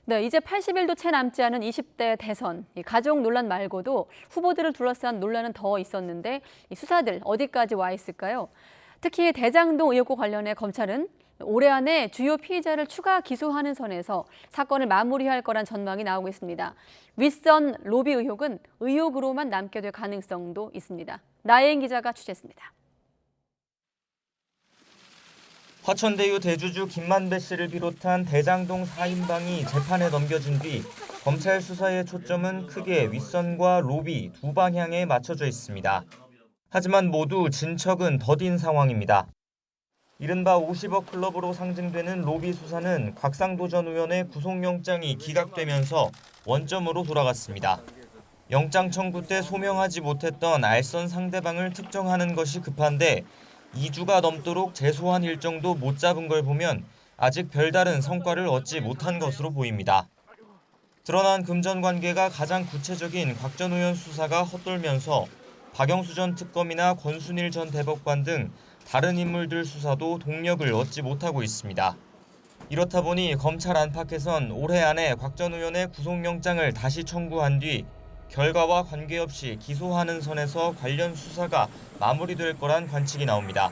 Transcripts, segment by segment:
네, 이제 80일도 채 남지 않은 20대 대선. 이 가족 논란 말고도 후보들을 둘러싼 논란은 더 있었는데 이 수사들 어디까지 와 있을까요? 특히 대장동 의혹과 관련해 검찰은 올해 안에 주요 피의자를 추가 기소하는 선에서 사건을 마무리할 거란 전망이 나오고 있습니다. 윗선 로비 의혹은 의혹으로만 남게 될 가능성도 있습니다. 나혜인 기자가 취재했습니다. 화천대유 대주주 김만배 씨를 비롯한 대장동 4인방이 재판에 넘겨진 뒤 검찰 수사의 초점은 크게 윗선과 로비 두 방향에 맞춰져 있습니다. 하지만 모두 진척은 더딘 상황입니다. 이른바 50억 클럽으로 상징되는 로비 수사는 곽상도 전 의원의 구속영장이 기각되면서 원점으로 돌아갔습니다. 영장 청구 때 소명하지 못했던 알선 상대방을 특정하는 것이 급한데 2주가 넘도록 재소한 일정도 못 잡은 걸 보면 아직 별다른 성과를 얻지 못한 것으로 보입니다. 드러난 금전 관계가 가장 구체적인 곽 전 의원 수사가 헛돌면서 박영수 전 특검이나 권순일 전 대법관 등 다른 인물들 수사도 동력을 얻지 못하고 있습니다. 이렇다 보니 검찰 안팎에선 올해 안에 곽 전 의원의 구속영장을 다시 청구한 뒤 결과와 관계없이 기소하는 선에서 관련 수사가 마무리될 거란 관측이 나옵니다.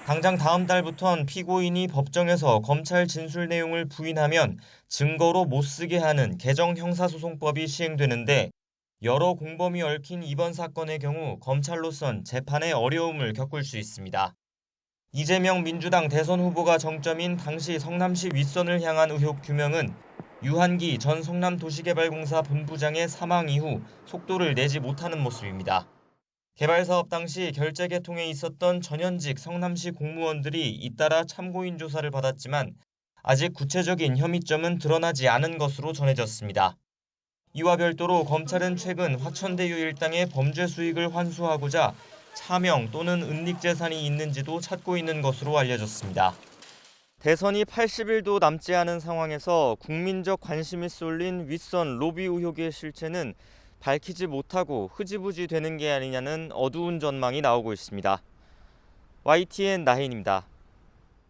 당장 다음 달부턴 피고인이 법정에서 검찰 진술 내용을 부인하면 증거로 못 쓰게 하는 개정 형사소송법이 시행되는데 여러 공범이 얽힌 이번 사건의 경우 검찰로선 재판에 어려움을 겪을 수 있습니다. 이재명 민주당 대선 후보가 정점인 당시 성남시 윗선을 향한 의혹 규명은 유한기 전 성남도시개발공사 본부장의 사망 이후 속도를 내지 못하는 모습입니다. 개발사업 당시 결재 계통에 있었던 전현직 성남시 공무원들이 잇따라 참고인 조사를 받았지만 아직 구체적인 혐의점은 드러나지 않은 것으로 전해졌습니다. 이와 별도로 검찰은 최근 화천대유 일당의 범죄 수익을 환수하고자 차명 또는 은닉재산이 있는지도 찾고 있는 것으로 알려졌습니다. 대선이 80일도 남지 않은 상황에서 국민적 관심이 쏠린 윗선 로비 의혹의 실체는 밝히지 못하고 흐지부지 되는 게 아니냐는 어두운 전망이 나오고 있습니다. YTN 나혜인입니다.